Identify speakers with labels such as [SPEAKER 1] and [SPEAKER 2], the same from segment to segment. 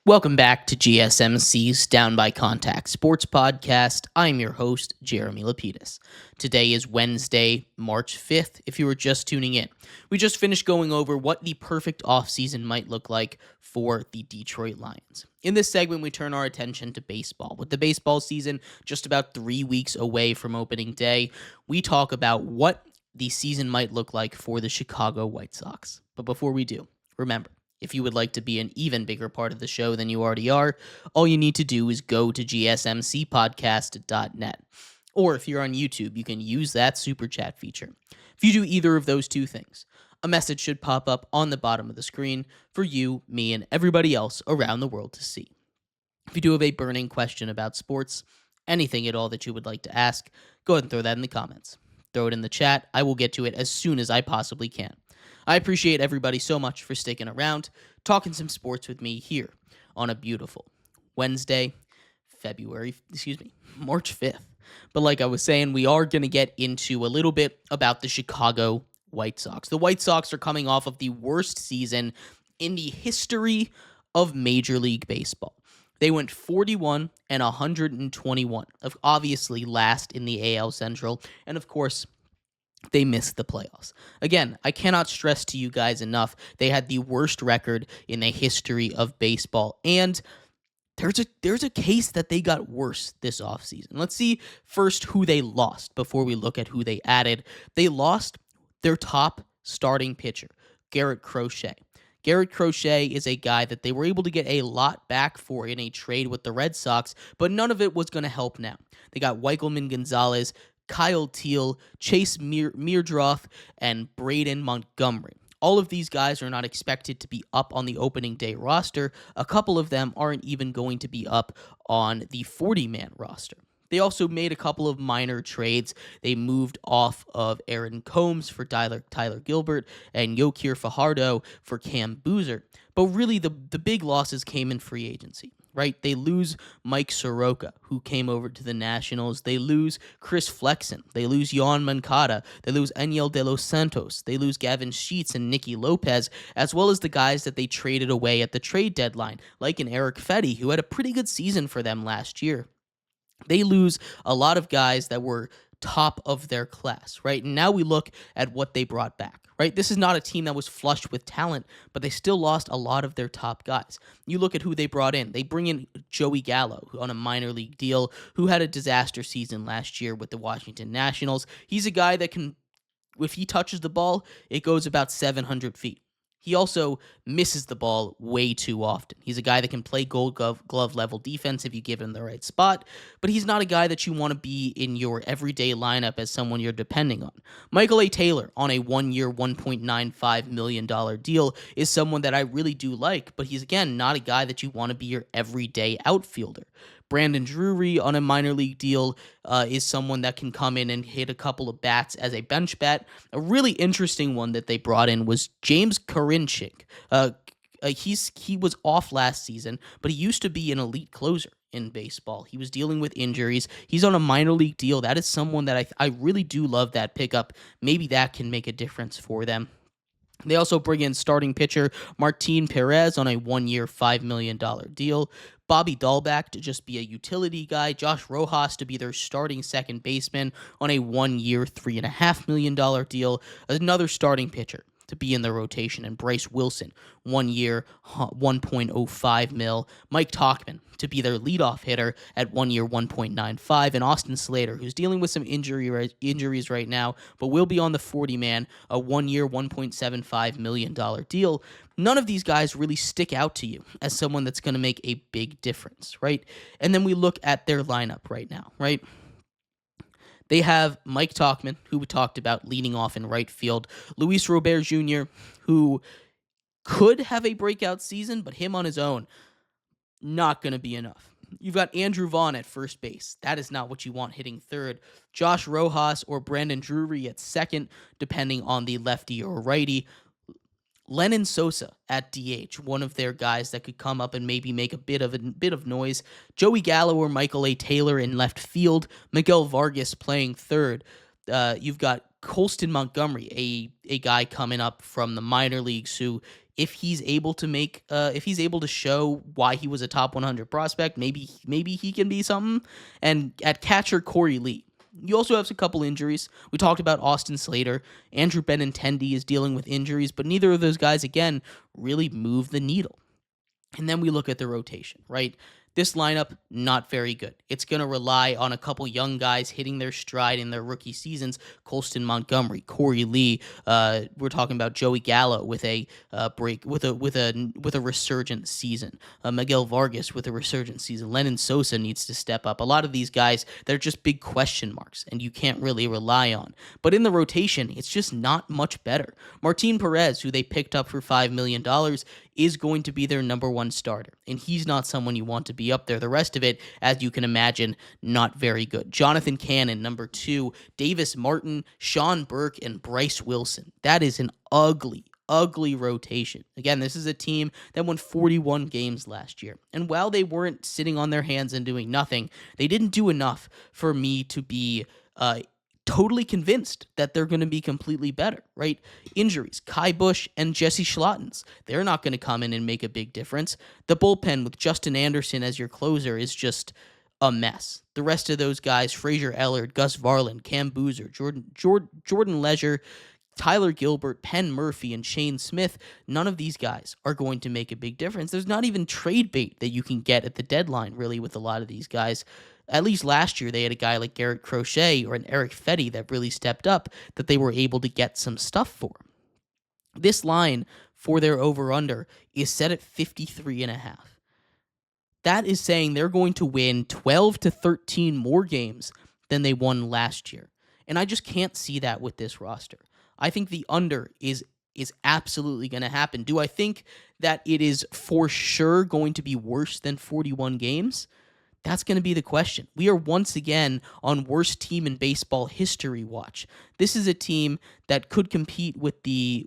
[SPEAKER 1] Welcome back to GSMC's Down by Contact Sports Podcast. I'm your host, Jeremy Lapidus. Today is Wednesday, March 5th, if you were just tuning in. We just finished going over what the perfect offseason might look like for the Detroit Lions. In this segment, we turn our attention to baseball. With the baseball season just about 3 weeks away from opening day, we talk about what the season might look like for the Chicago White Sox. But before we do, remember, if you would like to be an even bigger part of the show than you already are, all you need to do is go to gsmcpodcast.net. Or if you're on YouTube, you can use that super chat feature. If you do either of those two things, a message should pop up on the bottom of the screen for you, me, and everybody else around the world to see. If you do have a burning question about sports, anything at all that you would like to ask, go ahead and throw that in the comments. Throw it in the chat. I will get to it as soon as I possibly can. I appreciate everybody so much for sticking around, talking some sports with me here on a beautiful Wednesday, March 5th. But like I was saying, we are going to get into a little bit about the Chicago White Sox. The White Sox are coming off of the worst season in the history of Major League Baseball. They went 41 and 121, obviously last in the AL Central, and of course, they missed the playoffs. Again, I cannot stress to you guys enough, they had the worst record in the history of baseball, and there's a case that they got worse this offseason. Let's see first who they lost before we look at who they added. They lost their top starting pitcher, Garrett Crochet. Garrett Crochet is a guy that they were able to get a lot back for in a trade with the Red Sox, but none of it was going to help now. They got Wikelman Gonzalez, Kyle Teal, Chase Meardroth, and Braden Montgomery. All of these guys are not expected to be up on the opening day roster. A couple of them aren't even going to be up on the 40-man roster. They also made a couple of minor trades. They moved off of Aaron Combs for Tyler Gilbert and Yokir Fajardo for Cam Boozer. But really, the big losses came in free agency, right? They lose Mike Soroka, who came over to the Nationals. They lose Chris Flexen. They lose Yohan Moncada. They lose Aniel De Los Santos. They lose Gavin Sheets and Nicky Lopez, as well as the guys that they traded away at the trade deadline, like an Eric Fetty, who had a pretty good season for them last year. They lose a lot of guys that were top of their class, right? And now we look at what they brought back, right? This is not a team that was flushed with talent, but they still lost a lot of their top guys. You look at who they brought in. They bring in Joey Gallo on a minor league deal, who had a disaster season last year with the Washington Nationals. He's a guy that can, if he touches the ball, it goes about 700 feet. He also misses the ball way too often. He's a guy that can play gold glove level defense if you give him the right spot, but he's not a guy that you want to be in your everyday lineup as someone you're depending on. Michael A. Taylor on a 1-year, $1.95 million deal is someone that I really do like, but he's, again, not a guy that you want to be your everyday outfielder. Brandon Drury on a minor league deal is someone that can come in and hit a couple of bats as a bench bat. A really interesting one that they brought in was James Karinchak. He was off last season, but he used to be an elite closer in baseball. He was dealing with injuries. He's on a minor league deal. That is someone that I really do love that pickup. Maybe that can make a difference for them. They also bring in starting pitcher Martin Perez on a 1-year, $5 million deal. Bobby Dahlback to just be a utility guy. Josh Rojas to be their starting second baseman on a 1-year, $3.5 million deal. Another starting pitcher to be in the rotation, and Bryce Wilson, 1 year, $1.05 mil. Mike Tauchman to be their leadoff hitter at 1 year, $1.95, and Austin Slater, who's dealing with some injuries right now, but will be on the 40-man, a 1 year, $1.75 million deal. None of these guys really stick out to you as someone that's going to make a big difference, right? And then we look at their lineup right now, right? They have Mike Tauchman, who we talked about leading off in right field. Luis Robert Jr., who could have a breakout season, but him on his own, not going to be enough. You've got Andrew Vaughn at first base. That is not what you want hitting third. Josh Rojas or Brandon Drury at second, depending on the lefty or righty. Lennon Sosa at DH, one of their guys that could come up and maybe make a bit of noise. Joey Gallo or Michael A. Taylor in left field. Miguel Vargas playing third. You've got Colston Montgomery, a guy coming up from the minor leagues who if he's able to show why he was a top 100 prospect, maybe he can be something. And at catcher, Corey Lee. You also have a couple injuries. We talked about Austin Slater. Andrew Benintendi is dealing with injuries, but neither of those guys, again, really move the needle. And then we look at the rotation, right? This lineup, not very good. It's going to rely on a couple young guys hitting their stride in their rookie seasons. Colston Montgomery, Corey Lee. We're talking about Joey Gallo with a resurgent season. Miguel Vargas with a resurgent season. Lennon Sosa needs to step up. A lot of these guys, they're just big question marks, and you can't really rely on. But in the rotation, it's just not much better. Martin Perez, who they picked up for $5 million, is going to be their number one starter, and he's not someone you want to be up there. The rest of it, as you can imagine, not very good. Jonathan Cannon, number 2, Davis Martin, Sean Burke, and Bryce Wilson. That is an ugly rotation. Again, this is a team that won 41 games last year, and while they weren't sitting on their hands and doing nothing, they didn't do enough for me to be totally convinced that they're going to be completely better, right? Injuries, Kai Bush and Jesse Schlottens, they're not going to come in and make a big difference. The bullpen with Justin Anderson as your closer is just a mess. The rest of those guys, Frazier Ellard, Gus Varland, Cam Boozer, Jordan Leisure, Tyler Gilbert, Penn Murphy, and Shane Smith, none of these guys are going to make a big difference. There's not even trade bait that you can get at the deadline, really, with a lot of these guys. At least last year, they had a guy like Garrett Crochet or an Eric Fetty that really stepped up that they were able to get some stuff for. This line for their over-under is set at 53.5. That is saying they're going to win 12 to 13 more games than they won last year. And I just can't see that with this roster. I think the under is absolutely going to happen. Do I think that it is for sure going to be worse than 41 games? That's going to be the question. We are once again on worst team in baseball history watch. This is a team that could compete with the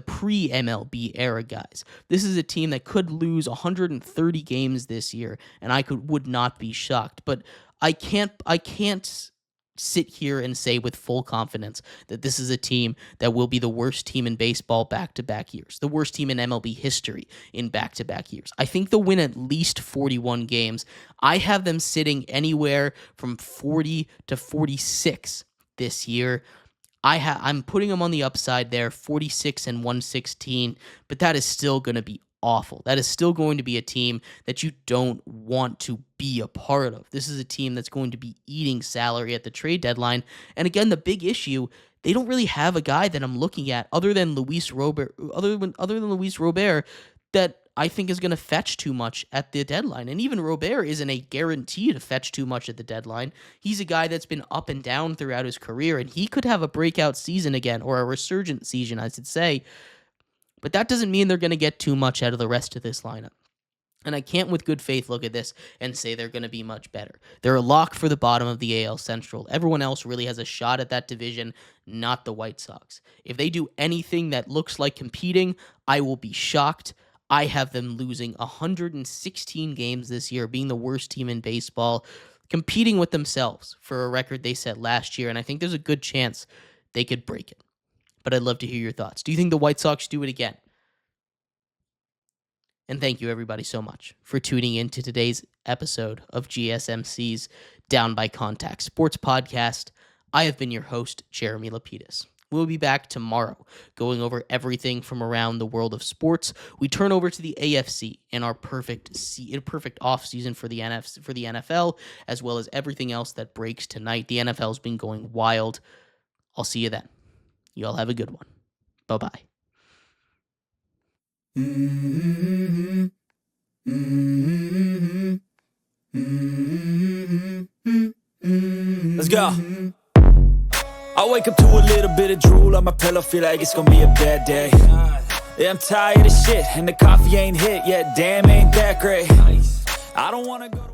[SPEAKER 1] pre-MLB era guys. This is a team that could lose 130 games this year, and I would not be shocked. But I can't sit here and say with full confidence that this is a team that will be the worst team in baseball back-to-back years, the worst team in MLB history in back-to-back years. I think they'll win at least 41 games. I have them sitting anywhere from 40 to 46 this year. I'm putting them on the upside there, 46 and 116, but that is still going to be awful. That is still going to be a team that you don't want to be a part of. This is a team that's going to be eating salary at the trade deadline. And again, the big issue, they don't really have a guy that I'm looking at other than Luis Robert, that I think is going to fetch too much at the deadline. And even Robert isn't a guarantee to fetch too much at the deadline. He's a guy that's been up and down throughout his career, and he could have a breakout season again, or a resurgent season, I should say. But that doesn't mean they're going to get too much out of the rest of this lineup. And I can't with good faith look at this and say they're going to be much better. They're a lock for the bottom of the AL Central. Everyone else really has a shot at that division, not the White Sox. If they do anything that looks like competing, I will be shocked. I have them losing 116 games this year, being the worst team in baseball, competing with themselves for a record they set last year, and I think there's a good chance they could break it. But I'd love to hear your thoughts. Do you think the White Sox do it again? And thank you, everybody, so much for tuning in to today's episode of GSMC's Down by Contact Sports Podcast. I have been your host, Jeremy Lapidus. We'll be back tomorrow going over everything from around the world of sports. We turn over to the AFC in our perfect offseason for the NFL, as well as everything else that breaks tonight. The NFL's been going wild. I'll see you then. You all have a good one. Bye-bye.
[SPEAKER 2] Let's go. I wake up to a little bit of drool on my pillow, feel like it's gonna be a bad day. Yeah, I'm tired of shit, and the coffee ain't hit yet, damn, ain't that great. I don't wanna go to